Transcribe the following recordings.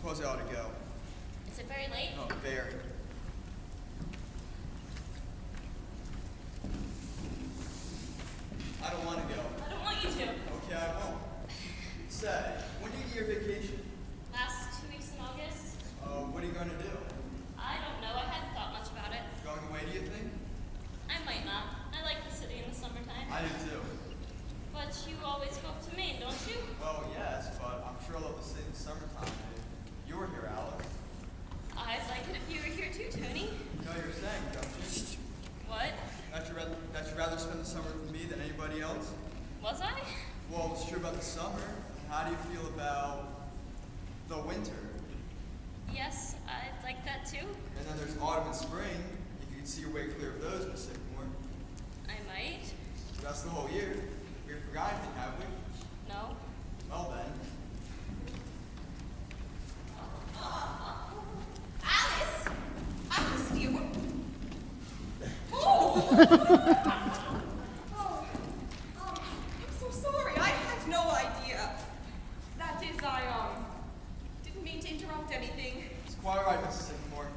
suppose I ought to go. Is it very late? Oh, very. I don't want to go. I don't want you to. Okay, I won't. Say, when do you get your vacation? Last 2 weeks in August? What are you going to do? I don't know. I hadn't thought much about it. Going away, do you think? I might not. I like the city in the summertime. I do too. But you always go up to Maine, don't you? Well, yes, but I'm sure I'll love the city in the summertime if you were here, Alice. I'd like it if you were here too, Tony. You know what you're saying, don't you? What? That you'd rather spend the summer with me than anybody else? Was I? Well, it's true about the summer. How do you feel about the winter? Yes, I'd like that too. And then there's autumn and spring. If you could see your way clear of those, Miss Sycamore. I might. That's the whole year. We haven't forgot anything, have we? No. Well then. Alice! Alice, dear. Oh! I'm so sorry. I had no idea. That is, I didn't mean to interrupt anything. It's quite all right, Mrs. Sycamore.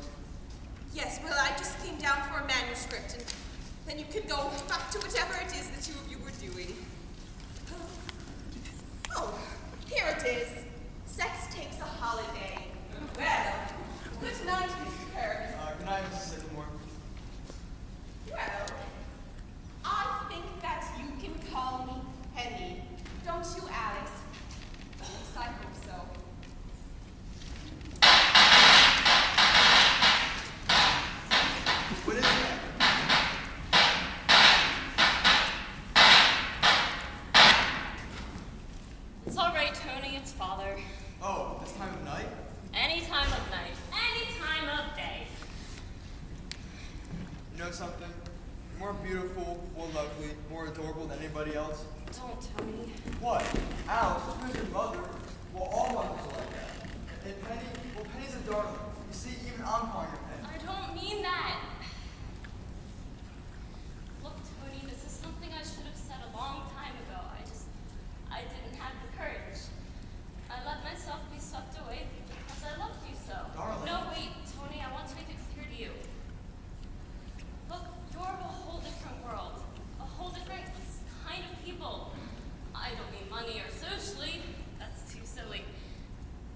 Yes, well, I just came down for a manuscript, and then you could go back to whatever it is the two of you were doing. Oh, here it is. Sex takes a holiday. Well, good night, Mr. Kirk. Good night, Mrs. Sycamore. Well, I think that you can call me Penny. Don't you, Alex? At least I hope so. What is that? It's all right, Tony. It's Father. Oh, this time of night? Any time of night. Any time of day. You know something? You're more beautiful, more lovely, more adorable than anybody else. Don't, Tony. What? Alice, who's your mother? Well, all mothers are like that. And Penny, well, Penny's a darling. You see, even I'm calling her Penny. I don't mean that. Look, Tony, this is something I should have said a long time ago. I didn't have the courage. I let myself be swept away because I loved you so. Darling. No, wait, Tony, I want to make it clear to you. Look, you're a whole different world. A whole different kind of people. I don't mean money or socially. That's too silly.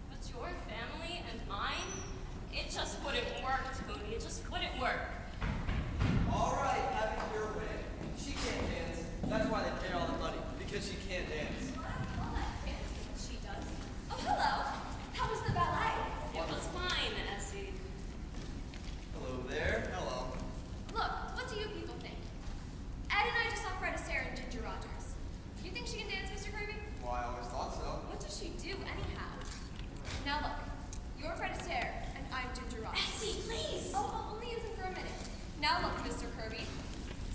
But your family and mine, it just wouldn't work, Tony. It just wouldn't work. All right, have it your way. She can't dance. That's why they pay her all the money, because she can't dance. She does. Oh, hello. How was the ballet? It was fine, Essie. Hello there. Hello. Look, what do you people think? Ed and I just saw Fred Astaire and Ginger Rogers. Do you think she can dance, Mr. Kirby? Well, I always thought so. What does she do, anyhow? Now look, you're Fred Astaire, and I'm Ginger Rogers. Essie, please! Oh, I'll only use him for a minute. Now look, Mr. Kirby.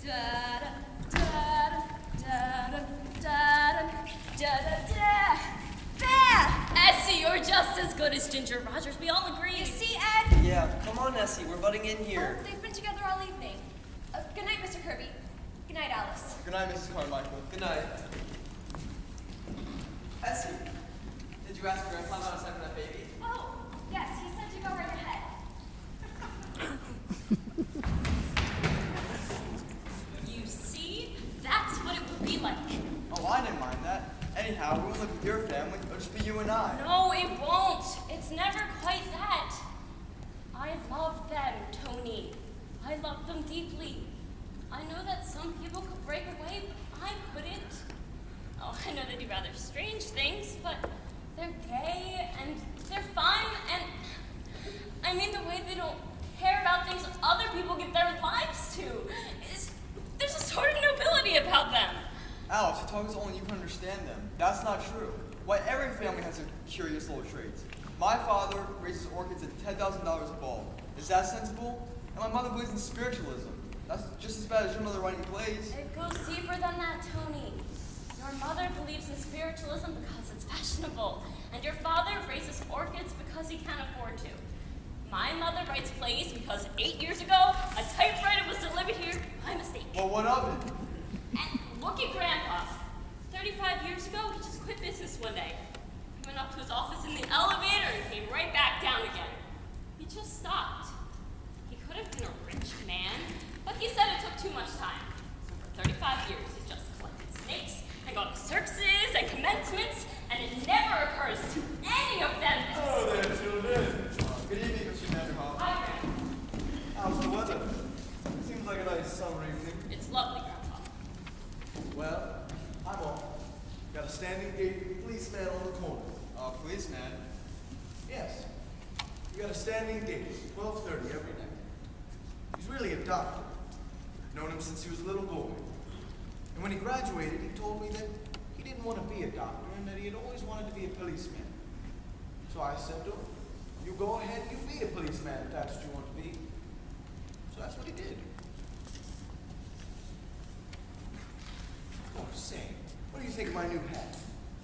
Da-da, da-da, da-da, da-da, da-da-da. There! Essie, you're just as good as Ginger Rogers. We all agree. You see, Ed? Yeah, come on, Essie. We're butting in here. Oh, they've been together all evening. Good night, Mr. Kirby. Good night, Alice. Good night, Mrs. Carmichael. Good night. Essie, did you ask Grandpa about a second that baby? Oh, yes, he said to go right ahead. You see? That's what it would be like. Oh, I didn't mind that. Anyhow, we won't live with your family. It'll just be you and I. No, it won't. It's never quite that. I love them, Tony. I love them deeply. I know that some people could break away, but I couldn't. Oh, I know they do rather strange things, but they're gay and they're fun, and I mean the way they don't care about things other people give their lives to. There's a sort of nobility about them. Alice, you're talking as only you can understand them. That's not true. Why, every family has their curious little traits. My father raises orchids at $10,000 a bulb. Is that sensible? And my mother believes in spiritualism. That's just as bad as your mother writing plays. It goes deeper than that, Tony. Your mother believes in spiritualism because it's fashionable, and your father raises orchids because he can't afford to. My mother writes plays because 8 years ago, a typewriter was delivered here by mistake. Well, what of it? And look at Grandpa. 35 years ago, he just quit business one day. He went went up to his office in the elevator and came right back down again. He just stopped. He could have been a rich man, but he said it took too much time. So for 35 years, he's just collected snakes and gone to circuses and commencements, and it never occurs to any of them. Hello there, children. Good evening, Mr. Vanderhoff. Hi, Grandpa. How's the weather? Seems like a nice summer evening. It's lovely, Grandpa. Well, I'm off. Got a standing gate with a policeman on the corner. Policeman. Yes. You got a standing gate, 12:30 every night. He's really a doctor. Known him since he was a little boy. And when he graduated, he told me that he didn't want to be a doctor and that he had always wanted to be a policeman. So I said to him, you go ahead, you be a policeman if that's what you want to be. So that's what he did. Oh, say, what do you think of my new hat?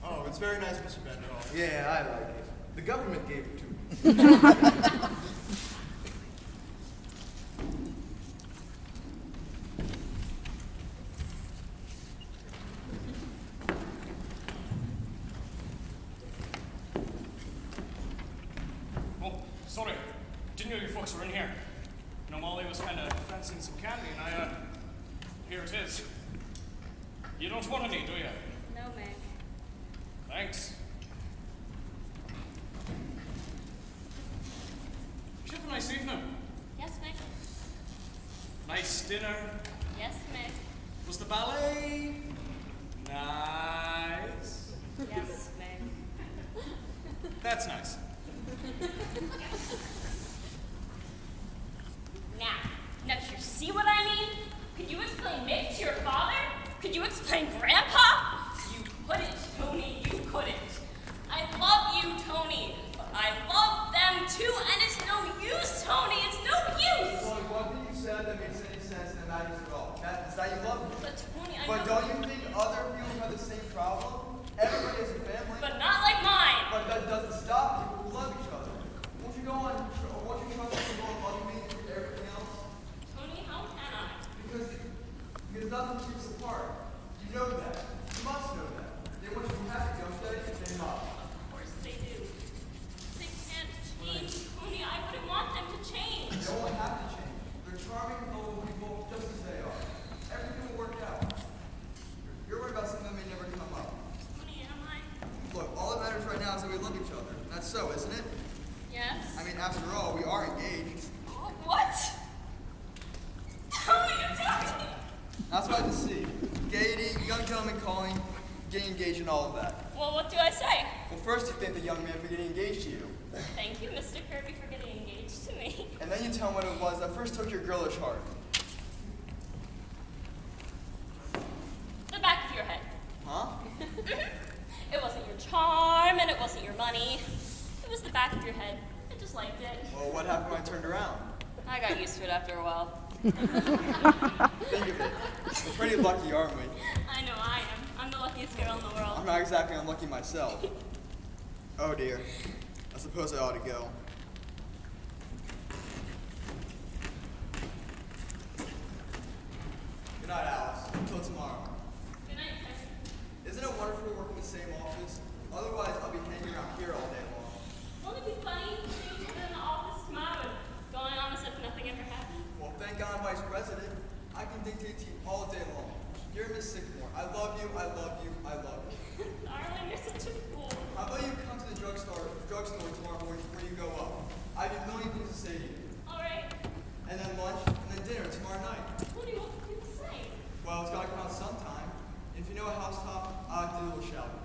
Oh, it's very nice, Mr. Vanderhoff. Yeah, I like it. The government gave it to me. Oh, sorry. Didn't know you folks were in here. You know, Molly was kind of fancying some candy, and here it is. You don't want any, do you? No, Meg. Thanks. Did you have a nice evening? Yes, Meg. Nice dinner? Yes, Meg. Was the ballet nice? Yes, Meg. That's nice. Now, you see what I mean? Could you explain Mick to your father? Could you explain Grandpa? You couldn't, Tony, you couldn't. I love you, Tony, but I love them too, and it's no use, Tony, it's no use! There's only one thing you said that makes any sense and that matters at all. That is that you love me. But Tony, I But know. don't you think other people have the same problem? Everybody has a family. But not like mine! But that doesn't stop people who love each other. Won't you go on, won't you trust me to go on loving me through everything else? Tony, how can I? Because nothing keeps us apart. You know that. You must know that. They want you to be happy, don't they? They must. Of course they do. They can't change, Tony, I wouldn't want them to change. They don't have to change. They're charming, noble people, just as they are. Everything will work out. You're worried about something that may never come up. Tony, am I? Look, all that matters right now is that we love each other. That's so, isn't it? Yes? I mean, after all, we are engaged. Oh, what? Tony, you're talking! That's what I just see. Gaiety, young gentleman calling, getting engaged and all of that. Well, what do I say? Well, first you thank the young man for getting engaged to you. Thank you, Mr. Kirby, for getting engaged to me. And then you tell him what it was that first took your girlish heart. The back of your head. Huh? It wasn't your charm, and it wasn't your money. It was the back of your head. I just liked it. Well, what happened when I turned around? I got used to it after a while. Think of it. We're pretty lucky, aren't we? I know I am. I'm the luckiest girl in the world. I'm not exactly unlucky myself. Oh dear. I suppose I ought to go. Good night, Alice. Until tomorrow. Good night, Chris. Isn't it wonderful to work in the same office? Otherwise, I'll be hanging around here all day long. Won't it be funny seeing each other in the office tomorrow and going on as if nothing ever happened? Well, thank God I'm vice president. I can dictate to you all day long. Dear Miss Sycamore, I love you, I love you, I love you. Darling, you're such a fool. How about you come to the drugstore tomorrow morning before you go up? I have a million things to say to you. All right. And then lunch, and then dinner tomorrow night. What do you want me to say? Well, it's gotta come out sometime. If you know a housetop, I'll do a little shouting.